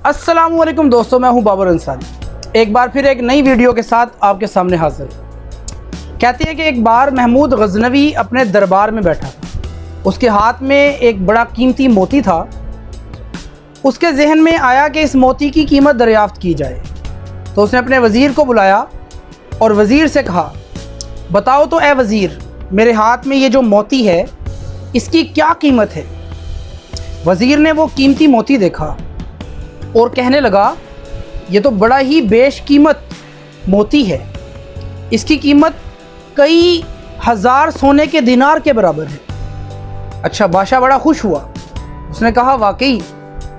अस्सलाम वालेकुम दोस्तों, मैं हूं बाबर अंसारी। एक बार फिर एक नई वीडियो के साथ आपके सामने हाजिर। कहते हैं कि एक बार महमूद गजनवी अपने दरबार में बैठा था। उसके हाथ में एक बड़ा कीमती मोती था। उसके जहन में आया कि इस मोती की कीमत दरियाफ्त की जाए। तो उसने अपने वज़ीर को बुलाया और वज़ीर से कहा, बताओ तो ए वज़ीर, मेरे हाथ में ये जो मोती है इसकी क्या कीमत है। वज़ीर ने वो कीमती मोती देखा और कहने लगा, ये तो बड़ा ही बेशकीमत मोती है, इसकी कीमत कई हज़ार सोने के दिनार के बराबर है। अच्छा, बादशाह बड़ा खुश हुआ। उसने कहा, वाकई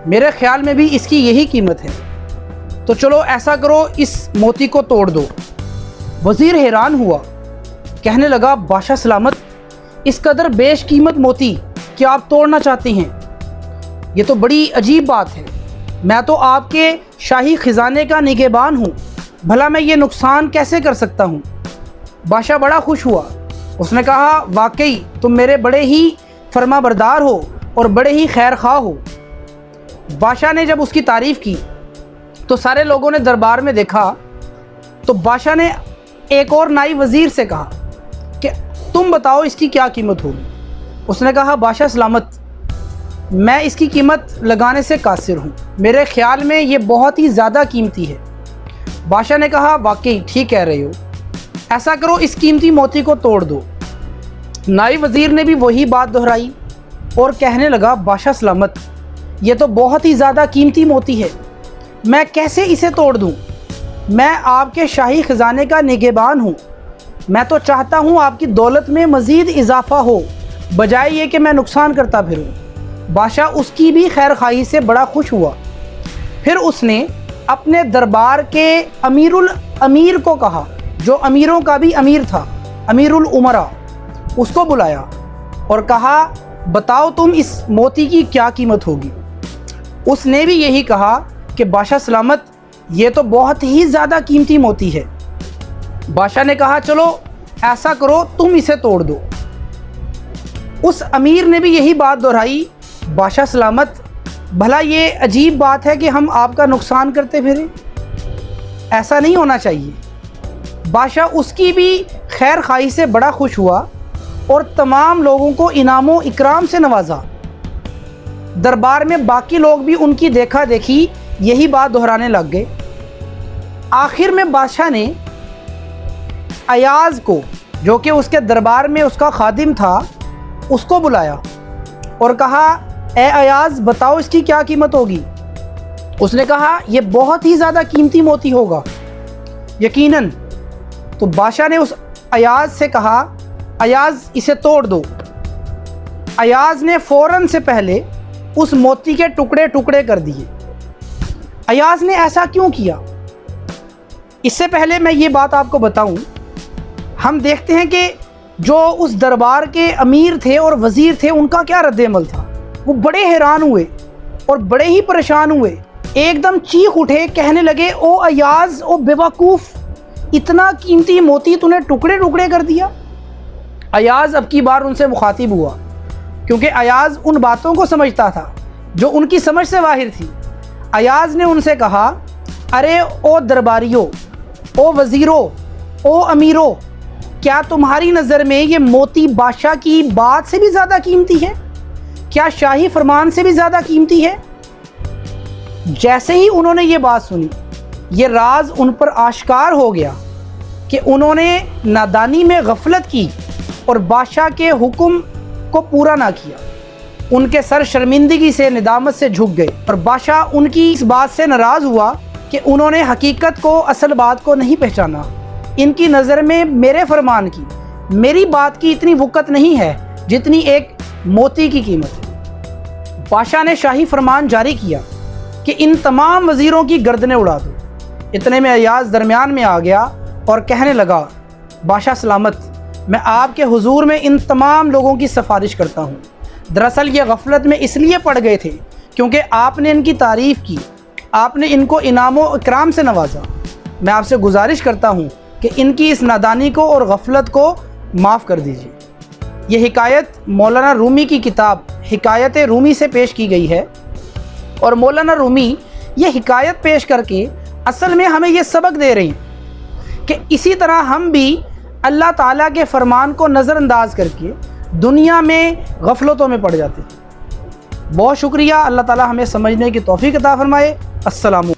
मेरे ख्याल में भी इसकी यही कीमत है, तो चलो ऐसा करो, इस मोती को तोड़ दो। वज़ीर हैरान हुआ, कहने लगा, बादशाह सलामत, इस कदर बेशकीमत मोती क्या आप तोड़ना चाहते हैं? ये तो बड़ी अजीब बात है। मैं तो आपके शाही ख़ज़ाने का निगहबान हूँ, भला मैं ये नुकसान कैसे कर सकता हूँ। बादशाह बड़ा खुश हुआ। उसने कहा, वाकई तुम मेरे बड़े ही फरमाबरदार हो और बड़े ही खैर खा हो। बादशाह ने जब उसकी तारीफ़ की तो सारे लोगों ने दरबार में देखा। तो बादशाह ने एक और नाई वज़ीर से कहा कि तुम बताओ इसकी क्या कीमत होगी। उसने कहा, बादशाह सलामत, मैं इसकी कीमत लगाने से कासिर हूँ, मेरे ख्याल में ये बहुत ही ज़्यादा कीमती है। बादशाह ने कहा, वाकई ठीक कह रहे हो, ऐसा करो, इस कीमती मोती को तोड़ दो। नाई वज़ीर ने भी वही बात दोहराई और कहने लगा, बादशाह सलामत, ये तो बहुत ही ज़्यादा कीमती मोती है, मैं कैसे इसे तोड़ दूँ। मैं आपके शाही ख़ज़ाने का निगहबान हूँ, मैं तो चाहता हूँ आपकी दौलत में मज़ीद इजाफ़ा हो, बजाय ये कि मैं नुकसान करता फिरूँ। बादशाह उसकी भी खैर खाही से बड़ा खुश हुआ। फिर उसने अपने दरबार के अमीरुल अमीर को कहा, जो अमीरों का भी अमीर था, अमीरुल उमरा, उसको बुलाया और कहा, बताओ तुम इस मोती की क्या कीमत होगी। उसने भी यही कहा कि बादशाह सलामत, ये तो बहुत ही ज़्यादा कीमती मोती है। बादशाह ने कहा, चलो ऐसा करो, तुम इसे तोड़ दो। उस अमीर ने भी यही बात दोहराई, बादशाह सलामत, भला ये अजीब बात है कि हम आपका नुकसान करते फिरें, ऐसा नहीं होना चाहिए। बादशाह उसकी भी खैर खाही से बड़ा खुश हुआ और तमाम लोगों को इनामो इकराम से नवाजा। दरबार में बाकी लोग भी उनकी देखा देखी यही बात दोहराने लग गए। आखिर में बादशाह ने अयाज को, जो कि उसके दरबार में उसका खादिम था, उसको बुलाया और कहा, ए अयाज, बताओ इसकी क्या कीमत होगी। उसने कहा, यह बहुत ही ज़्यादा कीमती मोती होगा, यकीनन। तो बादशाह ने उस अयाज से कहा, अयाज, इसे तोड़ दो। अयाज ने फ़ौरन से पहले उस मोती के टुकड़े टुकड़े कर दिए। अयाज ने ऐसा क्यों किया? इससे पहले मैं ये बात आपको बताऊं, हम देखते हैं कि जो उस दरबार के अमीर थे और वज़ीर थे, उनका क्या रद्द-ए-अमल था। वो बड़े हैरान हुए और बड़े ही परेशान हुए, एकदम चीख उठे, कहने लगे, ओ अयाज, ओ बेवकूफ़, इतना कीमती मोती तूने टुकड़े टुकड़े कर दिया। अयाज अब की बार उनसे मुखातिब हुआ, क्योंकि अयाज उन बातों को समझता था जो उनकी समझ से बाहर थी। अयाज ने उनसे कहा, अरे ओ दरबारियों, ओ वज़ीरों, ओ अमीरों, क्या तुम्हारी नज़र में ये मोती बादशाह की बात से भी ज़्यादा कीमती है? क्या शाही फरमान से भी ज़्यादा कीमती है? जैसे ही उन्होंने ये बात सुनी, ये राज उन पर आश्कार हो गया कि उन्होंने नादानी में गफलत की और बादशाह के हुक्म को पूरा ना किया। उनके सर शर्मिंदगी से, निदामत से झुक गए और बादशाह उनकी इस बात से नाराज़ हुआ कि उन्होंने हकीकत को, असल बात को नहीं पहचाना। इनकी नज़र में मेरे फरमान की, मेरी बात की इतनी वक़्त नहीं है जितनी एक मोती की कीमत है। बादशाह ने शाही फरमान जारी किया कि इन तमाम वज़ीरों की गर्दनें उड़ा दो। इतने में अयाज दरमियान में आ गया और कहने लगा, बादशाह सलामत, मैं आपके हुजूर में इन तमाम लोगों की सिफारिश करता हूँ। दरअसल ये गफलत में इसलिए पड़ गए थे क्योंकि आपने इनकी तारीफ़ की, आपने इनको इनामो इकराम से नवाजा। मैं आपसे गुजारिश करता हूँ कि इनकी इस नादानी को और गफलत को माफ़ कर दीजिए। ये हिकायत मौलाना रूमी की किताब हिकायत रूमी से पेश की गई है और मौलाना रूमी یہ حکایت پیش کر کے اصل میں ہمیں یہ سبق دے رہی ہیں کہ اسی طرح ہم بھی اللہ تعالیٰ کے فرمان کو نظر انداز کر کے دنیا میں غفلتوں میں پڑ جاتے ہیں۔ بہت شکریہ، اللہ تعالیٰ ہمیں سمجھنے کی توفیق عطا فرمائے۔ السلام علیکم۔